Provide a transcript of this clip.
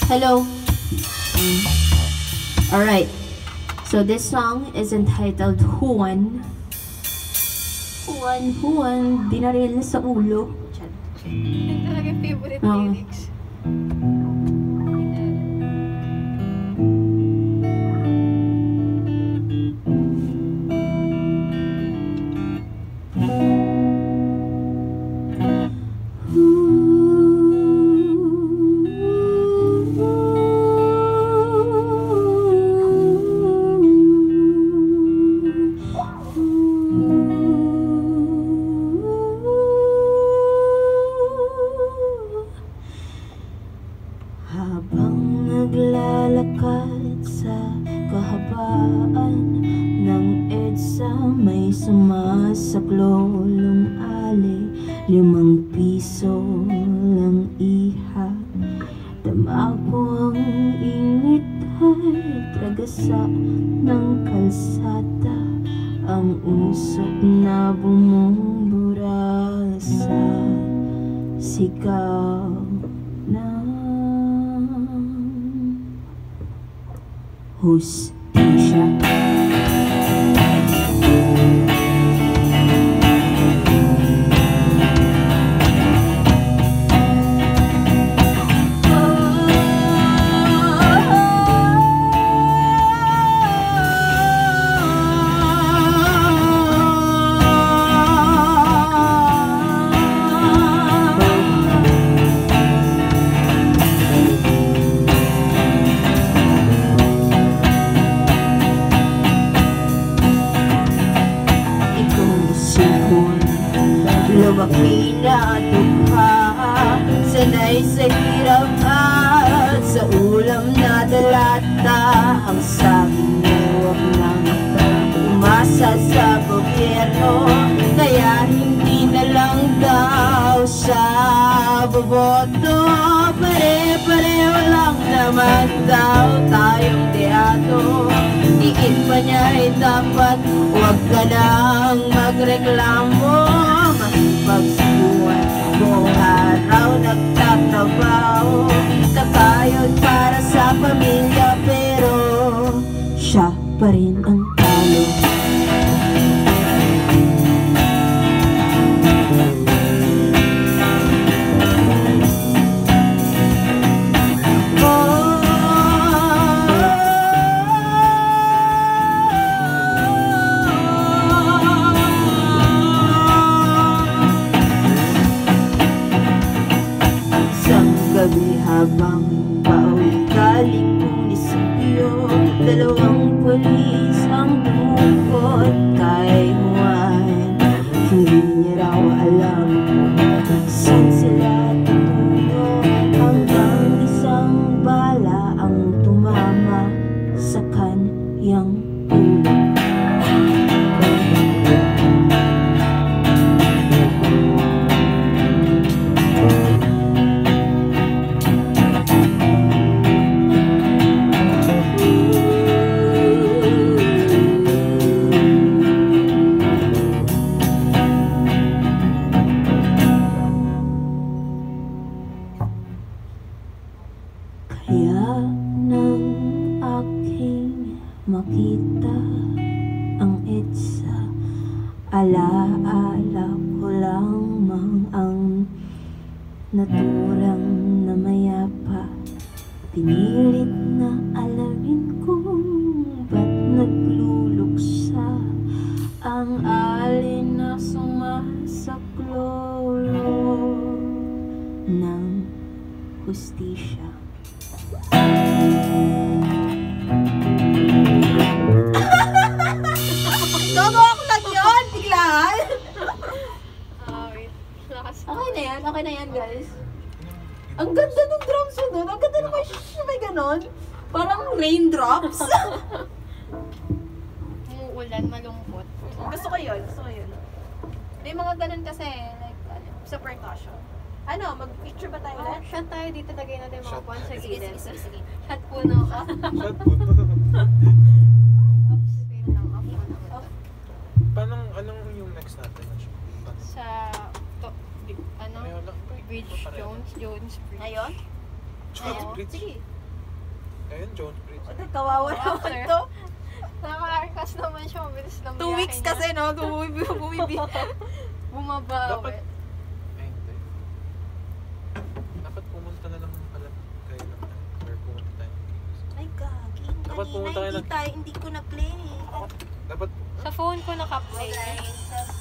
Hello. Alright. So this song is entitled Juan. Juan, dinaril sa ulo. Yung talaga favorite lyrics. Habang naglalakad sa kahabaan ng EDSA, may sumasaklolong ali, 5 piso lang iha. Dama ko ang init ay tragasa ng kalsada, ang usok na bumubura sa sigaw ng hustisya. Lumaki na dukha, sanay sa hirap at sa ulam na dalata. Ang sabi niya huwag nang umasa sa gobyerno, kaya hindi na lang daw siya boboto. Pare-pareho lang naman daw tayong teatro. Diin pa niya ay dapat huwag ka nang magreklamo. Pagsuwan, buong araw nagtatrabaho, kakayod para sa pamilya, pero siya pa rin ang talo. Gabi habang pauwi galing munisipyo, 2 pulis ang dumukot kay Juan. Hindi niya raw alam kung saan sila tutungo, hanggang isang bala ang tumama sa kanyang ulo. Kaya nang aking makita ang EDSA, alaala ko lamang ang naturang na mayapa. Pinilit na alamin kung ba't nagluluksa ang alin na sumasaklolo ng hustisya. Gagawa ko lang yun! Biglaan! Wait. Okay na yan guys. Ang ganda ng drums nun. Ang ganda naman may ganon. Parang raindrops. Umuulan, malungkot. Gusto ko yun. May mga ganun kasi, like, sa percussion. Ano, mag-picture ba tayo ulit? Shot tayo dito, lagay natin mga Shot. puwan sa gilid. Sige. Shot puno ka. Shot po. Oops, wait lang. Off mo naman. Paano, anong yung next natin na show? Sa, Ay, wala. Bridge, Jones Bridge. Ayun? Jones Ayun? Bridge. Sige. Ayun, Jones Bridge. O, kawawa naman After. to. Nakaka-arkas naman siya, mabilis lang 2 weeks kasi, no? Bumibi. Bumaba Dapat- ulit. Ay, hindi. Dapat pumunta na lang pala kayo ng or pumunta tayo ng King's. Ay, gagi. Dapat pumunta kayo Kanina, hindi ko na-play. Dapat, Sa phone ko nakaplay. Okay.